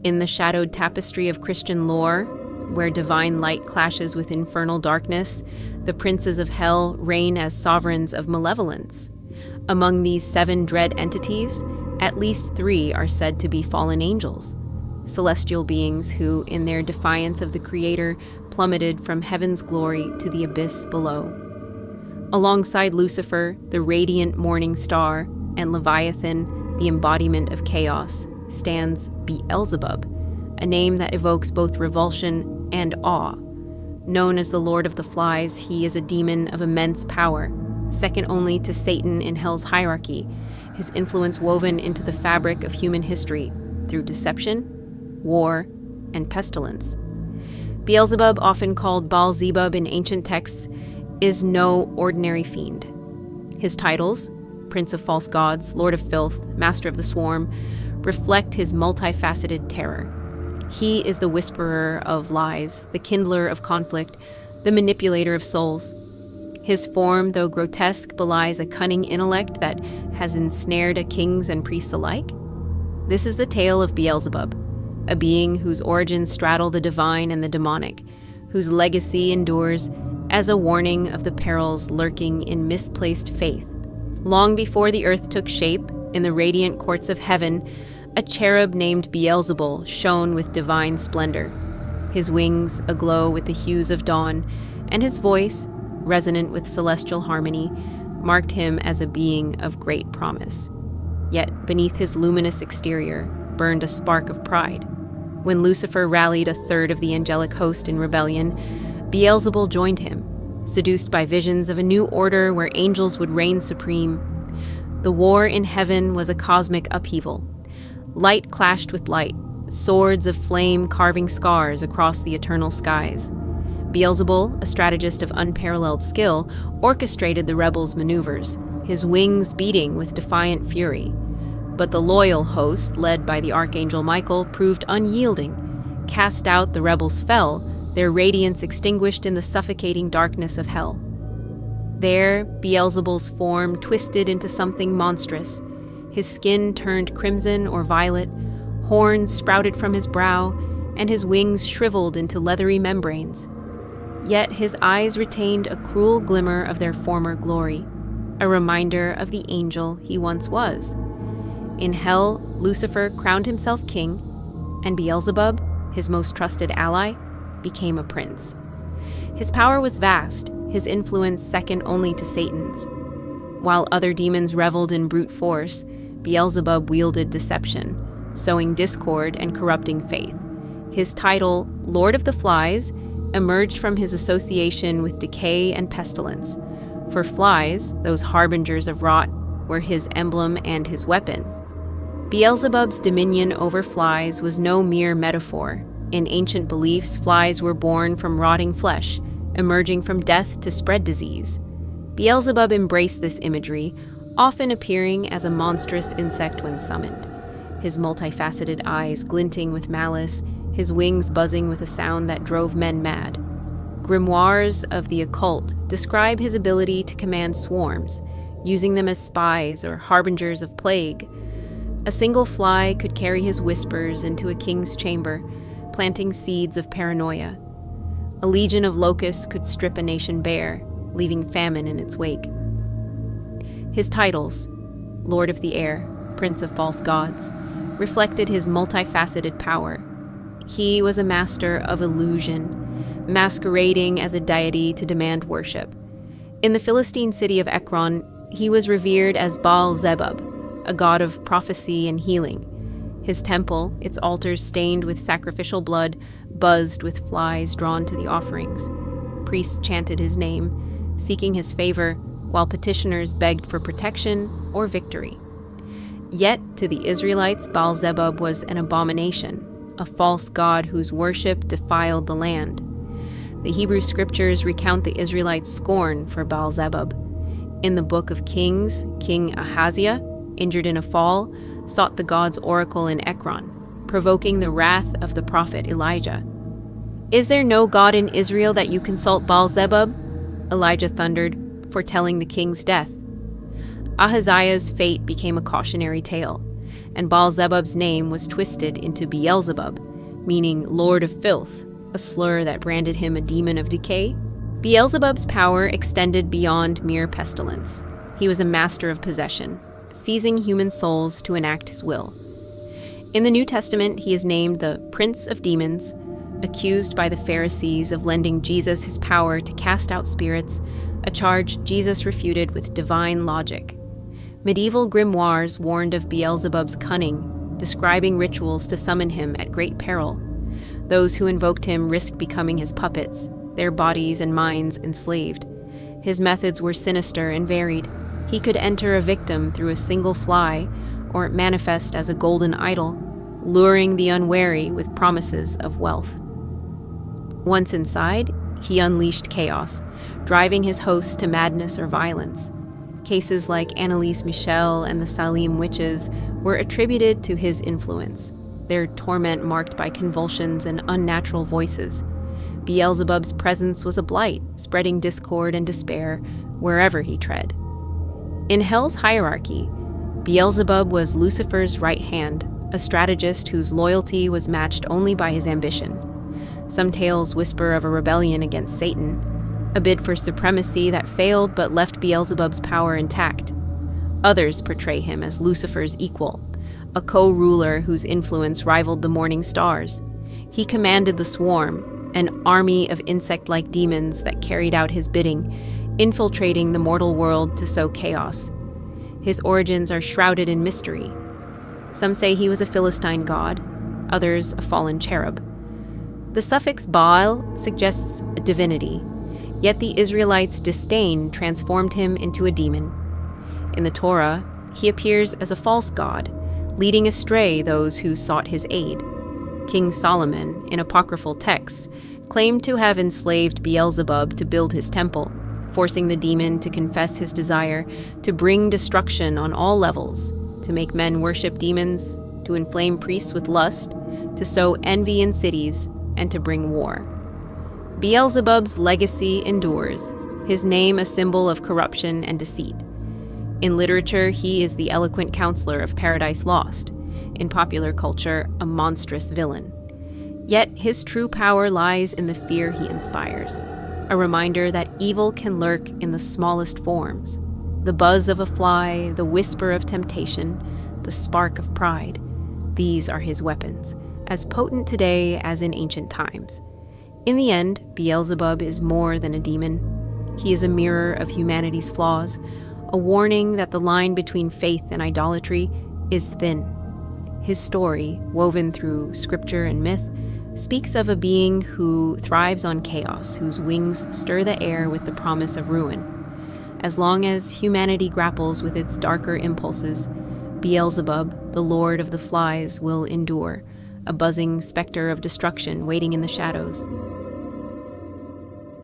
In the shadowed tapestry of Christian lore, where divine light clashes with infernal darkness, the princes of hell reign as sovereigns of malevolence. Among these 7 dread entities, at least 3 are said to be fallen angels, celestial beings who, in their defiance of the Creator, plummeted from heaven's glory to the abyss below. Alongside Lucifer, the radiant morning star, and Leviathan, the embodiment of chaos, stands Beelzebub, a name that evokes both revulsion and awe. Known as the Lord of the Flies, he is a demon of immense power, second only to Satan in hell's hierarchy, his influence woven into the fabric of human history through deception, war, and pestilence. Beelzebub, often called Beelzebub in ancient texts, is no ordinary fiend. His titles, Prince of False Gods, Lord of Filth, Master of the Swarm, reflect his multifaceted terror. He is the whisperer of lies, the kindler of conflict, the manipulator of souls. His form, though grotesque, belies a cunning intellect that has ensnared kings and priests alike. This is the tale of Beelzebub, a being whose origins straddle the divine and the demonic, whose legacy endures as a warning of the perils lurking in misplaced faith. Long before the earth took shape, in the radiant courts of heaven, a cherub named Beelzebul shone with divine splendor, his wings aglow with the hues of dawn, and his voice, resonant with celestial harmony, marked him as a being of great promise. Yet beneath his luminous exterior burned a spark of pride. When Lucifer rallied 1/3 of the angelic host in rebellion, Beelzebul joined him, seduced by visions of a new order where angels would reign supreme. The war in heaven was a cosmic upheaval. Light clashed with light, swords of flame carving scars across the eternal skies. Beelzebul, a strategist of unparalleled skill, orchestrated the rebels' maneuvers, his wings beating with defiant fury. But the loyal host, led by the archangel Michael, proved unyielding. Cast out, the rebels fell, their radiance extinguished in the suffocating darkness of hell. There, Beelzebul's form twisted into something monstrous. His skin turned crimson or violet, horns sprouted from his brow, and his wings shriveled into leathery membranes. Yet his eyes retained a cruel glimmer of their former glory, a reminder of the angel he once was. In hell, Lucifer crowned himself king, and Beelzebub, his most trusted ally, became a prince. His power was vast, his influence second only to Satan's. While other demons reveled in brute force, Beelzebub wielded deception, sowing discord and corrupting faith. His title, Lord of the Flies, emerged from his association with decay and pestilence. For flies, those harbingers of rot, were his emblem and his weapon. Beelzebub's dominion over flies was no mere metaphor. In ancient beliefs, flies were born from rotting flesh, emerging from death to spread disease. Beelzebub embraced this imagery, often appearing as a monstrous insect when summoned, his multifaceted eyes glinting with malice, his wings buzzing with a sound that drove men mad. Grimoires of the occult describe his ability to command swarms, using them as spies or harbingers of plague. A single fly could carry his whispers into a king's chamber, planting seeds of paranoia. A legion of locusts could strip a nation bare, leaving famine in its wake. His titles, Lord of the Air, Prince of False Gods, reflected his multifaceted power. He was a master of illusion, masquerading as a deity to demand worship. In the Philistine city of Ekron, he was revered as Beelzebub, a god of prophecy and healing. His temple, its altars stained with sacrificial blood, buzzed with flies drawn to the offerings. Priests chanted his name, seeking his favor, while petitioners begged for protection or victory. Yet, to the Israelites, Beelzebub was an abomination, a false god whose worship defiled the land. The Hebrew scriptures recount the Israelites' scorn for Beelzebub. In the book of Kings, King Ahaziah, injured in a fall, sought the god's oracle in Ekron, provoking the wrath of the prophet Elijah. "Is there no God in Israel that you consult Beelzebub?" Elijah thundered, foretelling the king's death. Ahaziah's fate became a cautionary tale. and Beelzebub's name was twisted into Beelzebub, meaning Lord of Filth, a slur that branded him a demon of decay. Beelzebub's power extended beyond mere pestilence. He was a master of possession, seizing human souls to enact his will. In the New Testament, he is named the Prince of Demons, accused by the Pharisees of lending Jesus his power to cast out spirits, a charge Jesus refuted with divine logic. Medieval grimoires warned of Beelzebub's cunning, describing rituals to summon him at great peril. Those who invoked him risked becoming his puppets, their bodies and minds enslaved. His methods were sinister and varied. He could enter a victim through a single fly or manifest as a golden idol, luring the unwary with promises of wealth. Once inside, he unleashed chaos, driving his hosts to madness or violence. Cases like Anneliese Michel and the Salem witches were attributed to his influence, their torment marked by convulsions and unnatural voices. Beelzebub's presence was a blight, spreading discord and despair wherever he tread. In Hell's hierarchy, Beelzebub was Lucifer's right hand, a strategist whose loyalty was matched only by his ambition. Some tales whisper of a rebellion against Satan, a bid for supremacy that failed but left Beelzebub's power intact. Others portray him as Lucifer's equal, a co-ruler whose influence rivaled the morning stars. He commanded the swarm, an army of insect-like demons that carried out his bidding, infiltrating the mortal world to sow chaos. His origins are shrouded in mystery. Some say he was a Philistine god, others a fallen cherub. The suffix Baal suggests a divinity, yet the Israelites' disdain transformed him into a demon. In the Torah, he appears as a false god, leading astray those who sought his aid. King Solomon, in apocryphal texts, claimed to have enslaved Beelzebub to build his temple, forcing the demon to confess his desire to bring destruction on all levels, to make men worship demons, to inflame priests with lust, to sow envy in cities, and to bring war. Beelzebub's legacy endures, his name a symbol of corruption and deceit. In literature, he is the eloquent counselor of Paradise Lost. In popular culture, a monstrous villain. Yet his true power lies in the fear he inspires, a reminder that evil can lurk in the smallest forms. The buzz of a fly, the whisper of temptation, the spark of pride. These are his weapons, as potent today as in ancient times. In the end, Beelzebub is more than a demon. He is a mirror of humanity's flaws, a warning that the line between faith and idolatry is thin. His story, woven through scripture and myth, speaks of a being who thrives on chaos, whose wings stir the air with the promise of ruin. As long as humanity grapples with its darker impulses, Beelzebub, the lord of the flies, will endure, a buzzing specter of destruction waiting in the shadows.